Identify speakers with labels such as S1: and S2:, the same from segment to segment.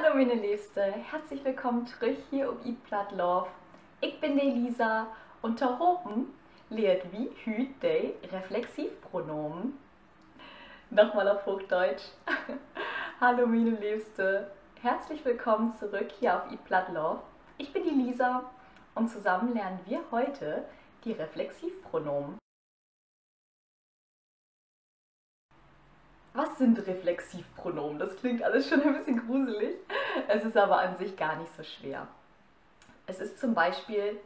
S1: Hallo meine Liebste, herzlich willkommen zurück hier auf Eat Blood Love. Ich bin die Lisa und heute lehrt wie heute die Reflexivpronomen. Nochmal auf Hochdeutsch. Hallo meine Liebste, herzlich willkommen zurück hier auf Eat Blood Love. Ich bin die Lisa und zusammen lernen wir heute die Reflexivpronomen. Was sind Reflexivpronomen? Das klingt alles schon ein bisschen gruselig. Es ist aber an sich gar nicht so schwer. Es ist zum Beispiel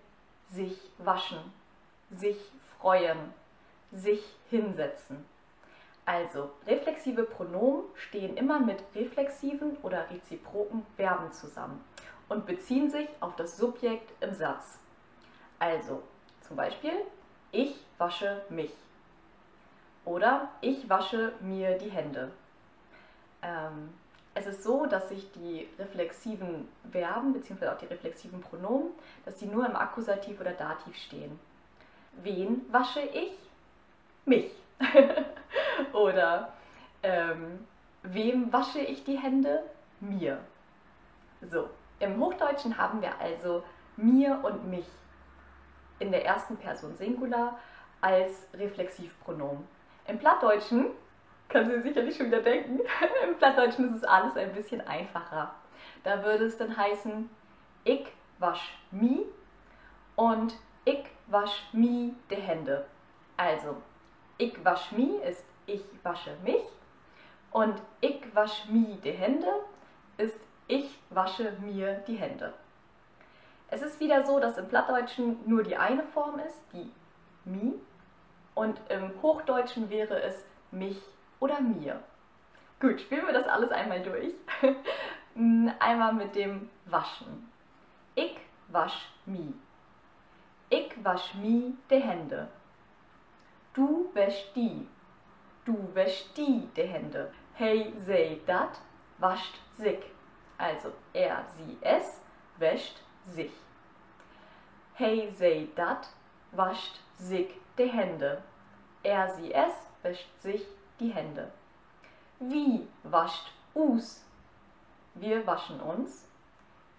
S1: sich waschen, sich freuen, sich hinsetzen. Also, reflexive Pronomen stehen immer mit reflexiven oder reziproken Verben zusammen und beziehen sich auf das Subjekt im Satz. Also, zum Beispiel, ich wasche mich. Oder ich wasche mir die Hände. Es ist so, dass sich die reflexiven Verben bzw. auch die reflexiven Pronomen, dass die nur im Akkusativ oder Dativ stehen. Wen wasche ich? Mich. Oder wem wasche ich die Hände? Mir. So, im Hochdeutschen haben wir also mir und mich in der ersten Person Singular als Reflexivpronomen. Im Plattdeutschen, kannst du dir sicherlich schon wieder denken, im Plattdeutschen ist es alles ein bisschen einfacher. Da würde es dann heißen, ich wasch mi und ich wasch mi die Hände. Also, ich wasch mi ist ich wasche mich und ich wasch mi die Hände ist ich wasche mir die Hände. Es ist wieder so, dass im Plattdeutschen nur die eine Form ist, die mi, und im Hochdeutschen wäre es mich oder mir. Gut, spielen wir das alles einmal durch. Einmal mit dem Waschen. Ich wasch mi. Ich wasch mi die Hände. Du wäschst die. Du wäschst die Hände. Hey, sei dat, wascht sich. Also er, sie, es wäscht sich. Hey, sei dat, wascht sich die Hände. Er, sie, es wäscht sich die Hände. Wie wascht us? Wir waschen uns.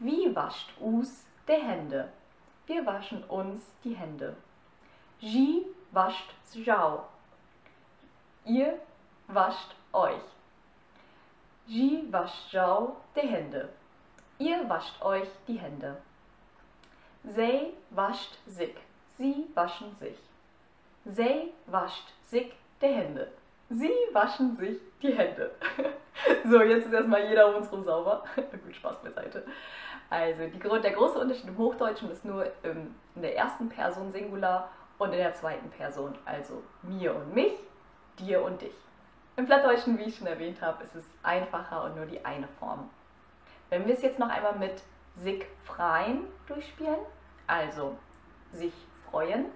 S1: Wie wascht us die Hände? Wir waschen uns die Hände. Sie wascht jau. Ihr wascht euch. Sie wascht jau die Hände. Ihr wascht euch die Hände. Sie wascht sich. Sie waschen sich. Sie wascht sich die Hände. Sie waschen sich die Hände. So, jetzt ist erstmal jeder um uns herum sauber. Gut, Spaß beiseite. Also, der große Unterschied im Hochdeutschen ist nur in der ersten Person Singular und in der zweiten Person. Also mir und mich, dir und dich. Im Plattdeutschen, wie ich schon erwähnt habe, ist es einfacher und nur die eine Form. Wenn wir es jetzt noch einmal mit sich freien durchspielen, also sich freuen,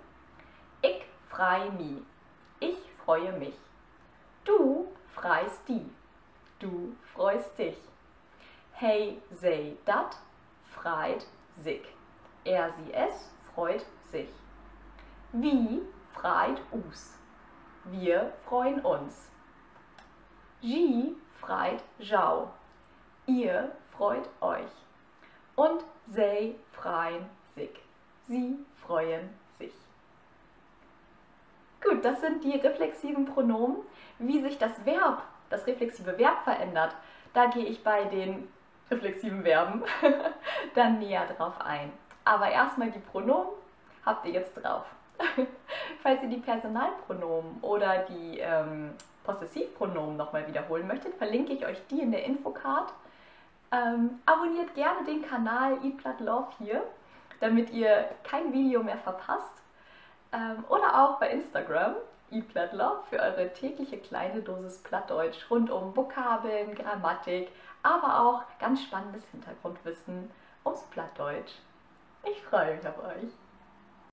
S1: ich frei mi, ich freue mich. Du freist die, du freust dich. Hey, sei dat, freit sich. Er, sie, es freut sich. Wie freit us, wir freuen uns. Sie freit jau, ihr freut euch. Und sie freien sich, sie freuen sich. Gut, das sind die reflexiven Pronomen. Wie sich das Verb, das reflexive Verb verändert, da gehe ich bei den reflexiven Verben dann näher drauf ein. Aber erstmal die Pronomen habt ihr jetzt drauf. Falls ihr die Personalpronomen oder die Possessivpronomen nochmal wiederholen möchtet, verlinke ich euch die in der Infocard. Abonniert gerne den Kanal Eat Blood Love hier, damit ihr kein Video mehr verpasst. Oder auch bei Instagram, Eat Blood Love, für eure tägliche kleine Dosis Plattdeutsch rund um Vokabeln, Grammatik, aber auch ganz spannendes Hintergrundwissen ums Plattdeutsch. Ich freue mich auf euch.